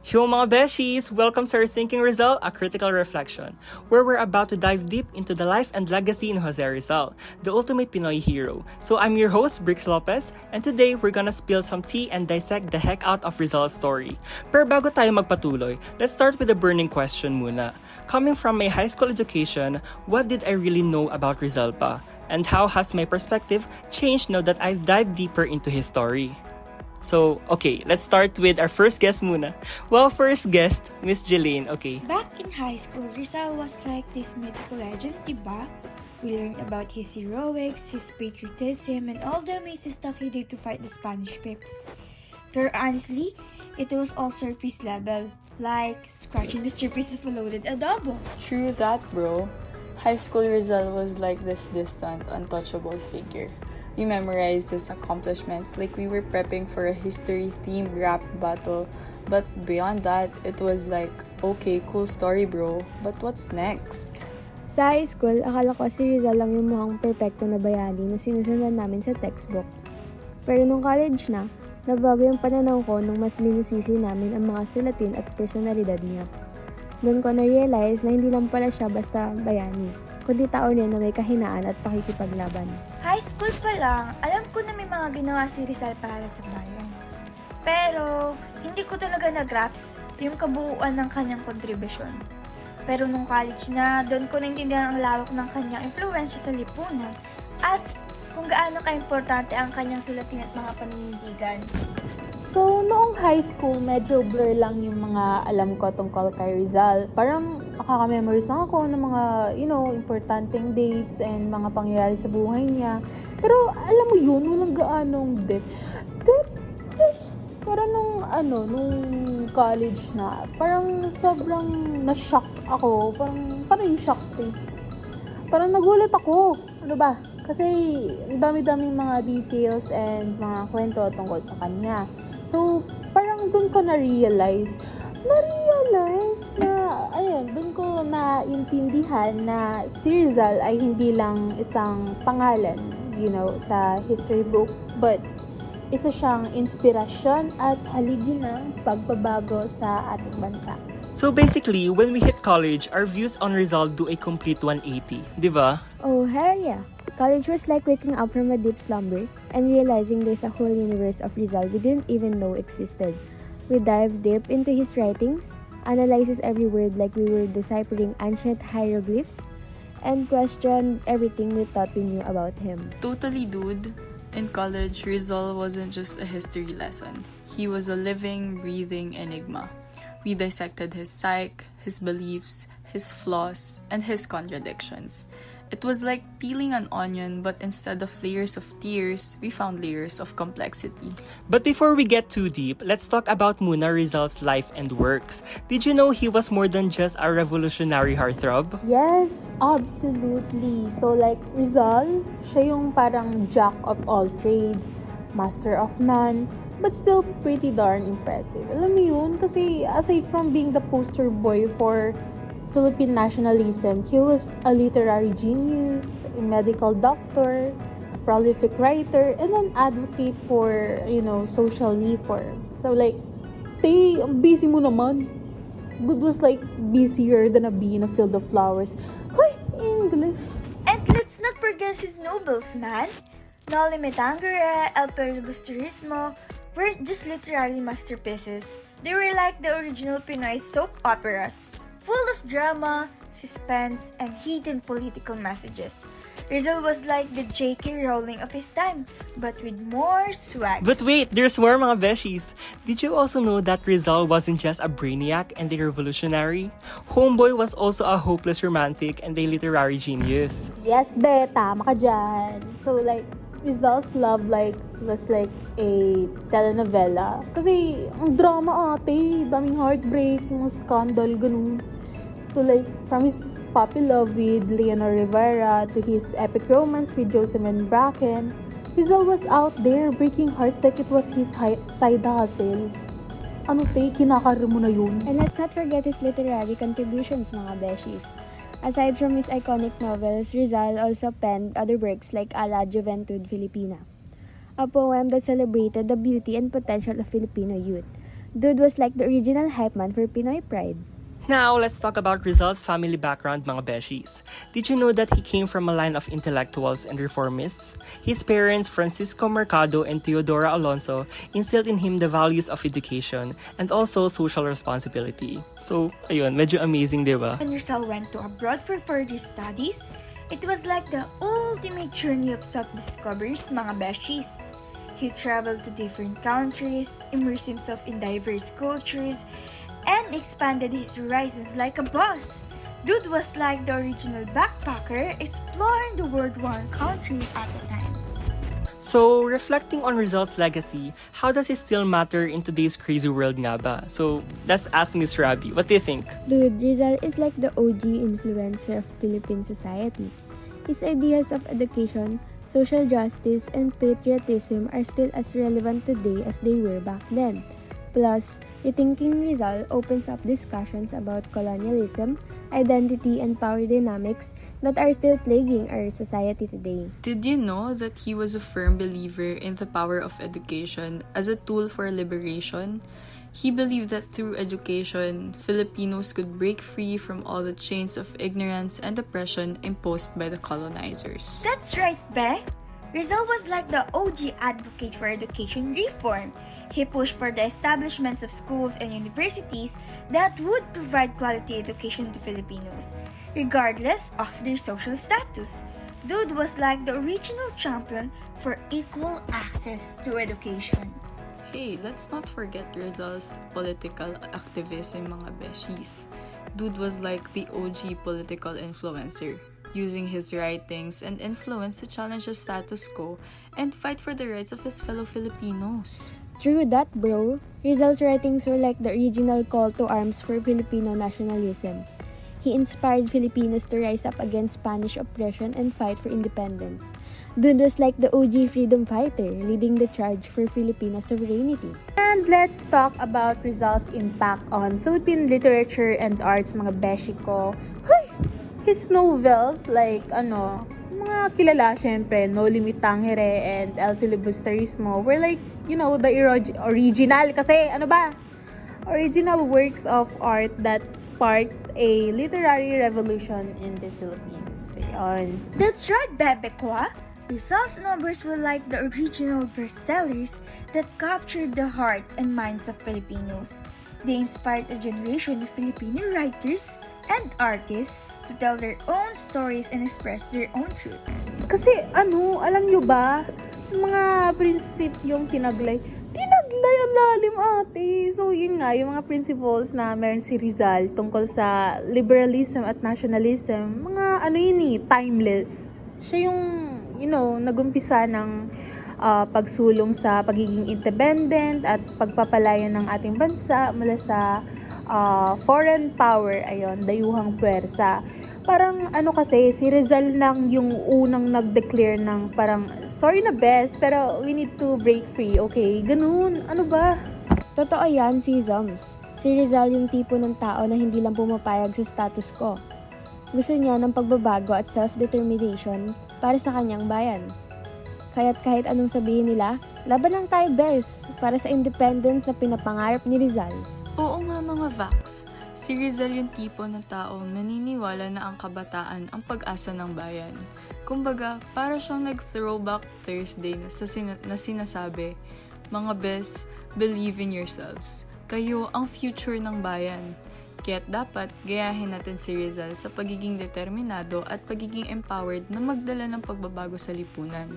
Yo mga beshies! Welcome to our Thinking Rizal, a critical reflection, where we're about to dive deep into the life and legacy in Jose Rizal, the ultimate Pinoy hero. So I'm your host, Brix Lopez, and today we're gonna spill some tea and dissect the heck out of Rizal's story. Pero bago tayo magpatuloy, let's start with a burning question muna. Coming from my high school education, what did I really know about Rizal pa? And how has my perspective changed now that I've dived deeper into his story? So, okay, let's start with our first guest muna. Well, first guest, Miss Jelaine, okay. Back in high school, Rizal was like this mythical legend, diba? We learned about his heroics, his patriotism, and all the amazing stuff he did to fight the Spanish pips. But honestly, it was all surface level, like scratching the surface of a loaded adobo. True that, bro. High school Rizal was like this distant, untouchable figure. We memorized his accomplishments like we were prepping for a history-themed rap battle. But beyond that, it was like, okay, cool story bro, but what's next? Sa high school, akala ko si Rizal lang yung mukhang perpekto na bayani na sinusundan namin sa textbook. Pero nung college na, nabago yung pananaw ko nung mas minusisi namin ang mga sulatin at personalidad niya. Doon ko na-realize na hindi lang pala siya basta bayani, kundi tao rin na may kahinaan at pakikipaglaban. High school pa lang, alam ko na may mga ginawa si Rizal para sa bayan. Pero, hindi ko talaga na-grasp yung kabuuan ng kanyang kontribusyon. Pero nung college na, doon ko naintindihan ang lawak ng kanyang impluwensya sa lipunan at kung gaano ka-importante ang kanyang sulatin at mga paninindigan. So, noong high school, medyo blur lang yung mga alam ko tungkol kay Rizal. Parang nakaka-memories lang ako ng mga, importanteng dates and mga pangyayari sa buhay niya. Pero, alam mo yun, walang gaanong depth. Parang nung college na, parang sobrang na-shock ako. Parang yung shock eh. Parang nagulat ako. Ano ba? Kasi, ang dami-daming mga details and mga kwento tungkol sa kanya. So, parang dun ko na-realize na, dun ko na-intindihan na si Rizal ay hindi lang isang pangalan, sa history book, but isa siyang inspirasyon at haligi ng pagbabago sa ating bansa. So basically, when we hit college, our views on Rizal do a complete 180, di ba? Oh, hell yeah! College was like waking up from a deep slumber and realizing there's a whole universe of Rizal we didn't even know existed. We dived deep into his writings, analyzed every word like we were deciphering ancient hieroglyphs, and questioned everything we thought we knew about him. Totally, dude. In college, Rizal wasn't just a history lesson. He was a living, breathing enigma. We dissected his psyche, his beliefs, his flaws, and his contradictions. It was like peeling an onion, but instead of layers of tears, we found layers of complexity. But before we get too deep, let's talk about Muna Rizal's life and works. Did you know he was more than just a revolutionary heartthrob? Yes, absolutely. So like Rizal, siya yung parang jack of all trades, master of none, but still pretty darn impressive. Alam mo yun? Kasi aside from being the poster boy for Philippine nationalism, he was a literary genius, a medical doctor, a prolific writer, and an advocate for, social reform. So like, ang busy mo naman. Dude was like busier than a bee in a field of flowers. Hoy, English! And let's not forget his nobles, man. Noli Me Tangere, El Filibusterismo were just literally masterpieces. They were like the original Pinoy soap operas, full of drama, suspense, and hidden political messages. Rizal was like the J.K. Rowling of his time, but with more swag. But wait, there's more mga beshies. Did you also know that Rizal wasn't just a brainiac and a revolutionary? Homeboy was also a hopeless romantic and a literary genius. Yes, be, tama ka dyan. So like, Rizal's love life was like a telenovela. Kasi, ang drama ate, daming heartbreak, mga scandal, ganun. So like, from his puppy love with Leonor Rivera to his epic romance with Josephine Bracken, Rizal was out there breaking hearts like it was his side hustle. Ano te, kinakar mo na yun? And let's not forget his literary contributions, mga beshies. Aside from his iconic novels, Rizal also penned other works like A la Juventud Filipina, a poem that celebrated the beauty and potential of Filipino youth. Dude was like the original hype man for Pinoy pride. Now, let's talk about Rizal's family background, mga beshies. Did you know that he came from a line of intellectuals and reformists? His parents, Francisco Mercado and Teodora Alonso, instilled in him the values of education and also social responsibility. So, ayun, medyo amazing, di ba? When Rizal went to abroad for further studies, it was like the ultimate journey of self-discoveries, mga beshies. He traveled to different countries, immersed himself in diverse cultures, and expanded his horizons like a boss. Dude was like the original backpacker exploring the world one country at a time. So, reflecting on Rizal's legacy, how does it still matter in today's crazy world nga ba? So, let's ask Miss Rabi, what do you think? Dude, Rizal is like the OG influencer of Philippine society. His ideas of education, social justice, and patriotism are still as relevant today as they were back then. Plus, rethinking Rizal opens up discussions about colonialism, identity, and power dynamics that are still plaguing our society today. Did you know that he was a firm believer in the power of education as a tool for liberation? He believed that through education, Filipinos could break free from all the chains of ignorance and oppression imposed by the colonizers. That's right, Be. Rizal was like the OG advocate for education reform. He pushed for the establishments of schools and universities that would provide quality education to Filipinos, regardless of their social status. Dude was like the original champion for equal access to education. Hey, let's not forget Rizal's political activism, mga beshies. Dude was like the OG political influencer, using his writings and influence to challenge the status quo and fight for the rights of his fellow Filipinos. True that, bro. Rizal's writings were like the original call to arms for Filipino nationalism. He inspired Filipinos to rise up against Spanish oppression and fight for independence. Dude was like the OG freedom fighter, leading the charge for Filipino sovereignty. And let's talk about Rizal's impact on Philippine literature and arts, mga beshi ko. Hey! His novels, like, mga kilala, syempre, No Limit Tangere and El Filibusterismo were like, the original, kasi, original works of art that sparked a literary revolution in the Philippines. Ayun. That's right, Bebe Kwa. Rizal's novels were like the original bestsellers that captured the hearts and minds of Filipinos. They inspired a generation of Filipino writers and artists to tell their own stories and express their own truths. Kasi alam nyo ba, mga prinsipyong tinaglay ang lalim, ate. So yun nga, yung mga principles na meron si Rizal tungkol sa liberalism at nationalism, mga timeless. Siya yung, nagumpisa ng pagsulong sa pagiging independent at pagpapalaya ng ating bansa mula sa foreign power, dayuhang puwersa. Parang kasi, si Rizal lang yung unang nag-declare ng parang, sorry na best, pero we need to break free, okay? Ganun, ano ba? Totoo yan, si Zoms. Si Rizal yung tipo ng tao na hindi lang pumapayag sa status quo. Gusto niya ng pagbabago at self-determination para sa kanyang bayan. Kaya't kahit anong sabihin nila, laban lang tayo best para sa independence na pinapangarap ni Rizal. Oo nga, mga Vax. Si Rizal yung tipo ng taong naniniwala na ang kabataan ang pag-asa ng bayan. Kumbaga, para siyang nag-throwback Thursday na sinasabi, mga bes, believe in yourselves. Kayo ang future ng bayan. Kaya't dapat gayahin natin si Rizal sa pagiging determinado at pagiging empowered na magdala ng pagbabago sa lipunan.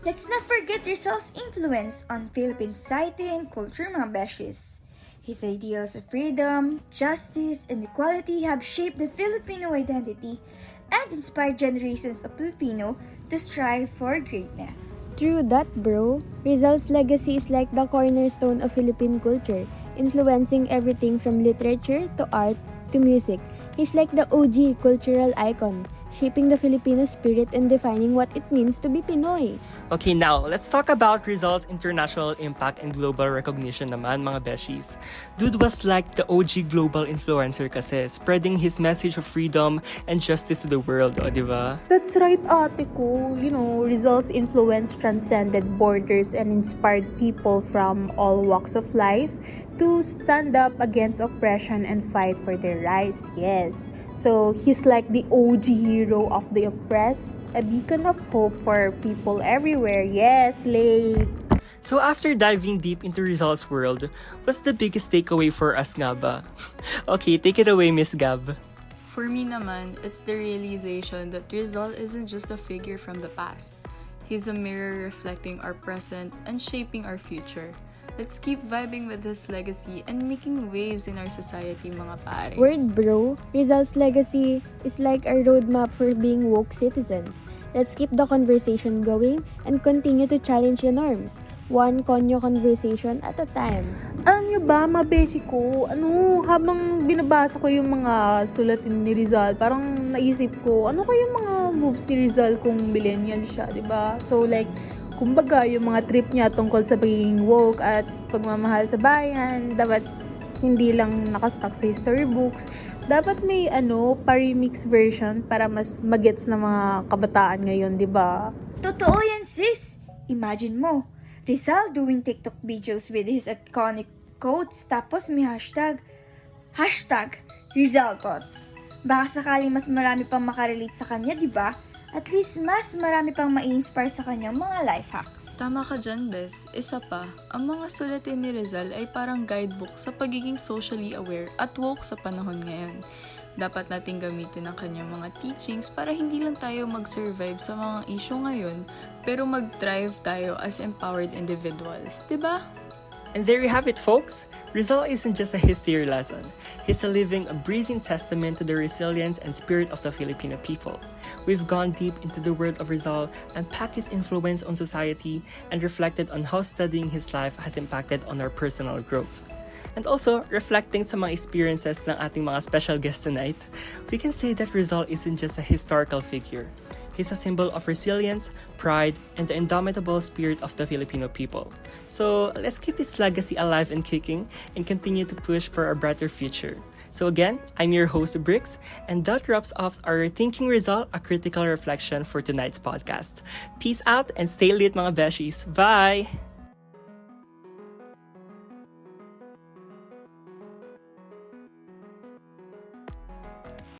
Let's not forget Rizal's influence on Philippine society and culture, mga beshies. His ideals of freedom, justice, and equality have shaped the Filipino identity and inspired generations of Filipino to strive for greatness. True that, bro. Rizal's legacy is like the cornerstone of Philippine culture, influencing everything from literature to art to music. He's like the OG cultural icon, shaping the Filipino spirit and defining what it means to be Pinoy. Okay, now, let's talk about Rizal's international impact and global recognition naman, mga beshies. Dude was like the OG global influencer kasi, spreading his message of freedom and justice to the world, o, diba? That's right, ate ko. You know, Rizal's influence transcended borders and inspired people from all walks of life to stand up against oppression and fight for their rights. Yes. So, he's like the OG hero of the oppressed, a beacon of hope for people everywhere. Yes, Lay! So after diving deep into Rizal's world, what's the biggest takeaway for us nga ba? Okay, take it away, Miss Gab. For me naman, it's the realization that Rizal isn't just a figure from the past. He's a mirror reflecting our present and shaping our future. Let's keep vibing with his legacy and making waves in our society, mga pare. Word bro, Rizal's legacy is like our roadmap for being woke citizens. Let's keep the conversation going and continue to challenge the norms. One konyo conversation at a time. Alam niyo ba, mabeshi ko, habang binabasa ko yung mga sulatin ni Rizal, parang naisip ko, ano kaya yung mga moves ni Rizal kung millennial siya, di ba? So like, kumbaga, yung mga trip niya tungkol sa pagiging woke at pagmamahal sa bayan, dapat hindi lang nakastuck sa history books. Dapat may pa-remix version para mas magets na mga kabataan ngayon, di ba? Totoo yan, sis! Imagine mo, Rizal doing TikTok videos with his iconic quotes tapos may hashtag Rizal Tots. Baka sakaling mas marami pang makarelate sa kanya, di ba? At least mas marami pang ma-inspire sa kanyang mga life hacks. Tama ka dyan, Bes. Isa pa, ang mga sulatin ni Rizal ay parang guidebook sa pagiging socially aware at woke sa panahon ngayon. Dapat nating gamitin ang kanyang mga teachings para hindi lang tayo mag-survive sa mga issue ngayon, pero mag-thrive tayo as empowered individuals, diba? And there you have it, folks! Rizal isn't just a history lesson. He's a living, a breathing testament to the resilience and spirit of the Filipino people. We've gone deep into the world of Rizal, unpacked his influence on society, and reflected on how studying his life has impacted on our personal growth. And also, reflecting sa mga experiences ng ating mga special guests tonight, we can say that Rizal isn't just a historical figure. He's a symbol of resilience, pride, and the indomitable spirit of the Filipino people. So, let's keep his legacy alive and kicking and continue to push for a brighter future. So again, I'm your host, Brix, and that wraps up our Thinking Rizal, a critical reflection for tonight's podcast. Peace out and stay lit, mga beshies. Bye!